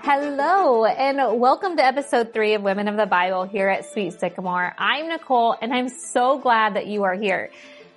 Hello, and welcome to episode 3 of Women of the Bible here at Sweet Sycamore. I'm Nicole, and I'm so glad that you are here.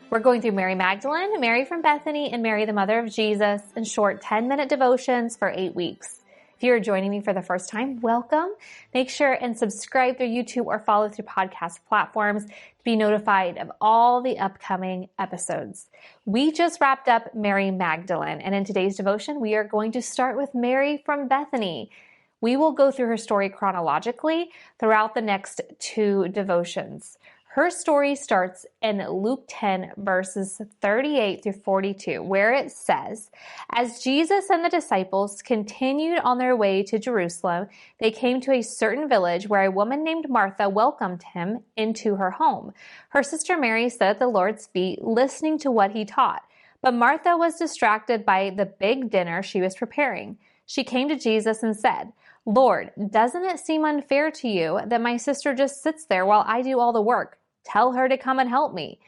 We're going through Mary Magdalene, Mary from Bethany, and Mary, the mother of Jesus, in short 10-minute devotions for 8 weeks. If you're joining me for the first time, welcome. Make sure and subscribe through YouTube or follow through podcast platforms to be notified of all the upcoming episodes. We just wrapped up Mary Magdalene, and in today's devotion, we are going to start with Mary from Bethany. We will go through her story chronologically throughout the next 2 devotions. Her story starts in Luke 10, verses 38 through 42, where it says, "As Jesus and the disciples continued on their way to Jerusalem, they came to a certain village where a woman named Martha welcomed him into her home. Her sister Mary sat at the Lord's feet, listening to what he taught. But Martha was distracted by the big dinner she was preparing. She came to Jesus and said, 'Lord, doesn't it seem unfair to you that my sister just sits there while I do all the work? Tell her to come and help me.'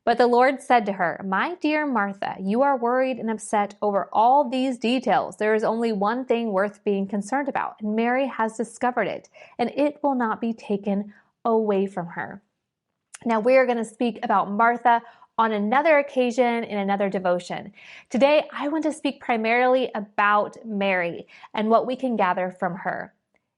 But the Lord said to her, 'My dear Martha, you are worried and upset over all these details. There is only one thing worth being concerned about, and Mary has discovered it, and it will not be taken away from her.'" Now we are going to speak about Martha on another occasion in another devotion. Today, I want to speak primarily about Mary and what we can gather from her.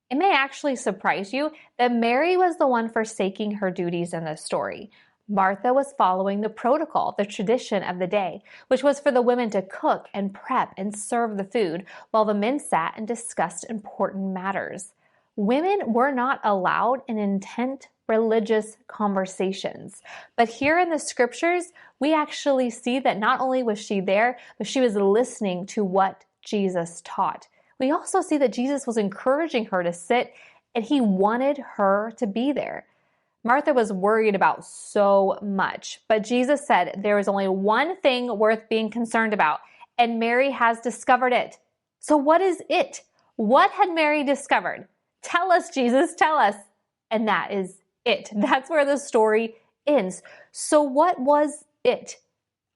It may actually surprise you that Mary was the one forsaking her duties in this story. Martha was following the protocol, the tradition of the day, which was for the women to cook and prep and serve the food while the men sat and discussed important matters. Women were not allowed in intense religious conversations. But here in the scriptures, we actually see that not only was she there, but she was listening to what Jesus taught. We also see that Jesus was encouraging her to sit, and he wanted her to be there. Martha was worried about so much, but Jesus said there is only one thing worth being concerned about, and Mary has discovered it. So what is it? What had Mary discovered? Tell us, Jesus, tell us. And that is it. That's where the story ends. So what was it?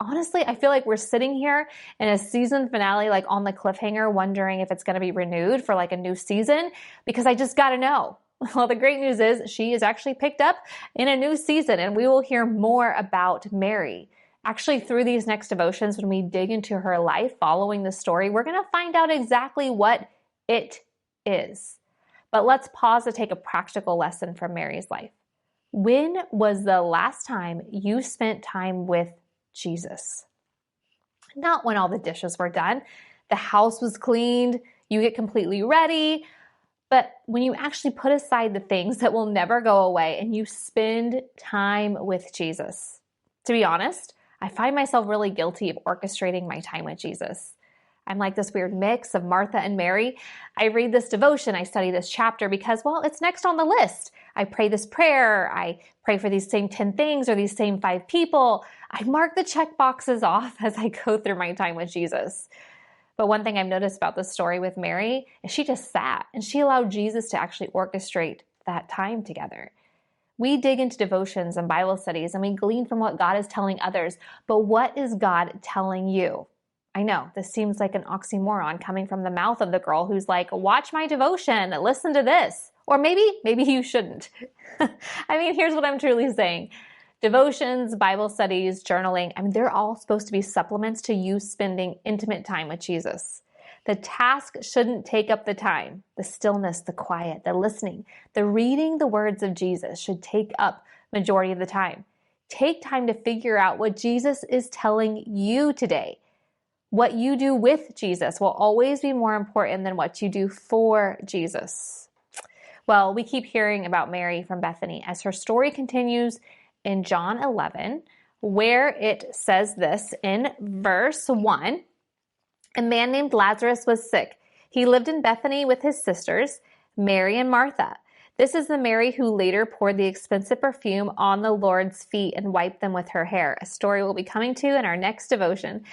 Honestly, I feel like we're sitting here in a season finale, like on the cliffhanger, wondering if it's going to be renewed for like a new season, because I just got to know. Well, the great news is she is actually picked up in a new season, and we will hear more about Mary. Actually, through these next devotions, when we dig into her life following the story, we're going to find out exactly what it is. But let's pause to take a practical lesson from Mary's life. When was the last time you spent time with Jesus? Not when all the dishes were done, the house was cleaned, you get completely ready, but when you actually put aside the things that will never go away and you spend time with Jesus. To be honest, I find myself really guilty of orchestrating my time with Jesus. I'm like this weird mix of Martha and Mary. I read this devotion, I study this chapter because, well, it's next on the list. I pray this prayer, I pray for these same 10 things or these same 5 people. I mark the check boxes off as I go through my time with Jesus. But one thing I've noticed about this story with Mary is she just sat and she allowed Jesus to actually orchestrate that time together. We dig into devotions and Bible studies and we glean from what God is telling others, but what is God telling you? I know, this seems like an oxymoron coming from the mouth of the girl who's like, watch my devotion, listen to this. Or maybe you shouldn't. I mean, here's what I'm truly saying. Devotions, Bible studies, journaling, they're all supposed to be supplements to you spending intimate time with Jesus. The task shouldn't take up the time. The stillness, the quiet, the listening, the reading the words of Jesus should take up majority of the time. Take time to figure out what Jesus is telling you today. What you do with Jesus will always be more important than what you do for Jesus. Well, we keep hearing about Mary from Bethany as her story continues in John 11, where it says this in verse 1. A man named Lazarus was sick. He lived in Bethany with his sisters, Mary and Martha. This is the Mary who later poured the expensive perfume on the Lord's feet and wiped them with her hair, a story we'll be coming to in our next devotion.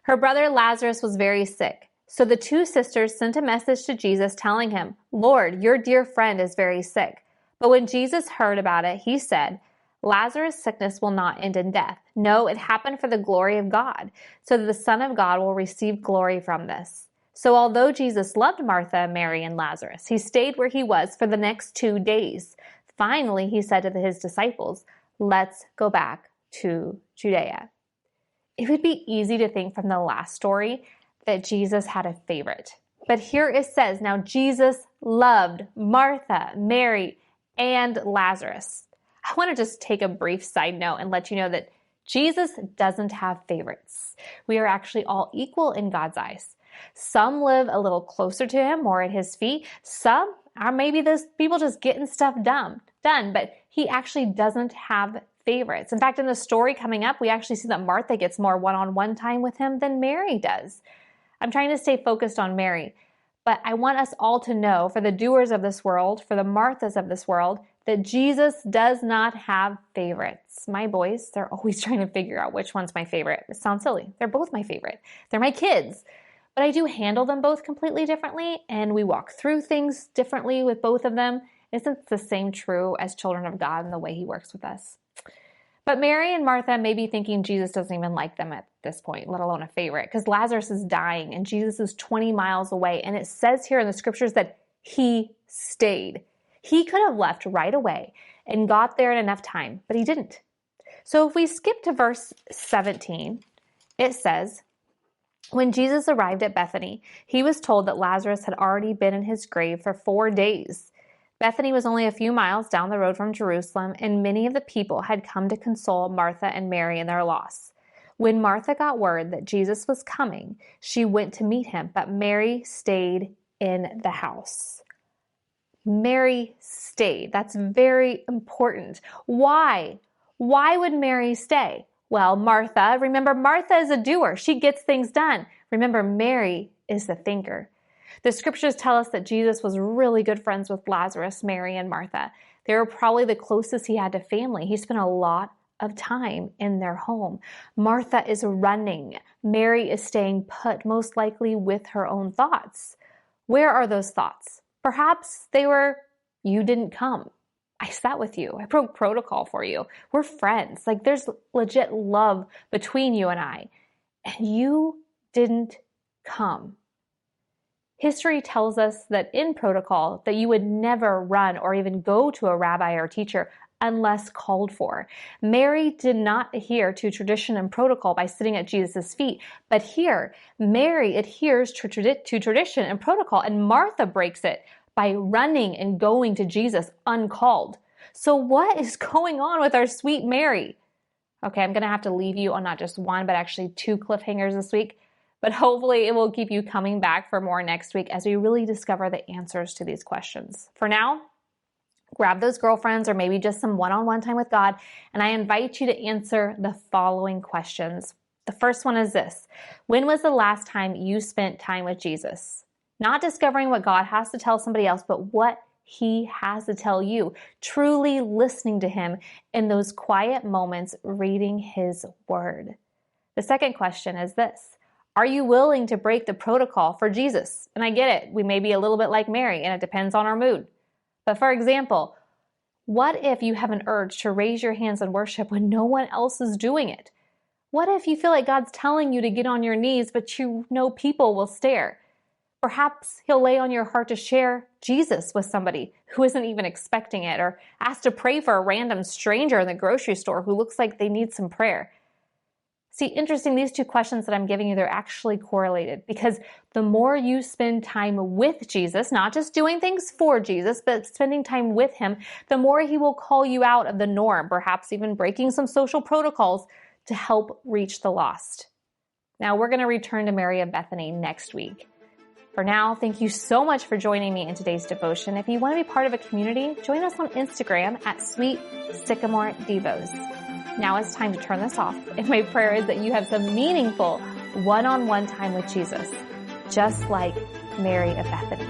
Her brother Lazarus was very sick. So the 2 sisters sent a message to Jesus telling him, "Lord, your dear friend is very sick." But when Jesus heard about it, he said, "Lazarus' sickness will not end in death. No, it happened for the glory of God, so that the Son of God will receive glory from this." So although Jesus loved Martha, Mary, and Lazarus, he stayed where he was for the next 2 days. Finally, he said to his disciples, "Let's go back to Judea." It would be easy to think from the last story that Jesus had a favorite. But here it says, now Jesus loved Martha, Mary, and Lazarus. I want to just take a brief side note and let you know that Jesus doesn't have favorites. We are actually all equal in God's eyes. Some live a little closer to him, more at his feet. Some are maybe those people just getting stuff done, but he actually doesn't have favorites. In fact, in the story coming up, we actually see that Martha gets more one-on-one time with him than Mary does. I'm trying to stay focused on Mary, but I want us all to know, for the doers of this world, for the Marthas of this world, that Jesus does not have favorites. My boys, they're always trying to figure out which one's my favorite. It sounds silly. They're both my favorite. They're my kids. But I do handle them both completely differently, and we walk through things differently with both of them. Isn't the same true as children of God in the way he works with us? But Mary and Martha may be thinking Jesus doesn't even like them at this point, let alone a favorite, because Lazarus is dying and Jesus is 20 miles away. And it says here in the scriptures that he stayed. He could have left right away and got there in enough time, but he didn't. So if we skip to verse 17, it says, when Jesus arrived at Bethany, he was told that Lazarus had already been in his grave for 4 days. Bethany was only a few miles down the road from Jerusalem, and many of the people had come to console Martha and Mary in their loss. When Martha got word that Jesus was coming, she went to meet him, but Mary stayed in the house. Mary stayed. That's very important. Why? Why would Mary stay? Well, remember, Martha is a doer. She gets things done. Remember, Mary is the thinker. The scriptures tell us that Jesus was really good friends with Lazarus, Mary, and Martha. They were probably the closest he had to family. He spent a lot of time in their home. Martha is running. Mary is staying put, most likely with her own thoughts. Where are those thoughts? Perhaps they were, you didn't come. I sat with you. I broke protocol for you. We're friends. Like, there's legit love between you and I. And you didn't come. History tells us that in protocol that you would never run or even go to a rabbi or teacher unless called for. Mary did not adhere to tradition and protocol by sitting at Jesus' feet, but here, Mary adheres to tradition and protocol, and Martha breaks it by running and going to Jesus uncalled. So what is going on with our sweet Mary? Okay, I'm going to have to leave you on not just one, but actually 2 cliffhangers this week. But hopefully it will keep you coming back for more next week as we really discover the answers to these questions. For now, grab those girlfriends or maybe just some one-on-one time with God, and I invite you to answer the following questions. The first one is this: when was the last time you spent time with Jesus? Not discovering what God has to tell somebody else, but what he has to tell you. Truly listening to him in those quiet moments, reading his word. The second question is this: are you willing to break the protocol for Jesus? And I get it. We may be a little bit like Mary, and it depends on our mood. But for example, what if you have an urge to raise your hands in worship when no one else is doing it? What if you feel like God's telling you to get on your knees, but you know people will stare? Perhaps he'll lay on your heart to share Jesus with somebody who isn't even expecting it, or ask to pray for a random stranger in the grocery store who looks like they need some prayer. See, interesting, these 2 questions that I'm giving you, they're actually correlated, because the more you spend time with Jesus, not just doing things for Jesus, but spending time with him, the more he will call you out of the norm, perhaps even breaking some social protocols to help reach the lost. Now, we're going to return to Mary of Bethany next week. For now, thank you so much for joining me in today's devotion. If you want to be part of a community, join us on Instagram at Sweet Sycamore Devos. Now it's time to turn this off, and my prayer is that you have some meaningful one-on-one time with Jesus, just like Mary of Bethany.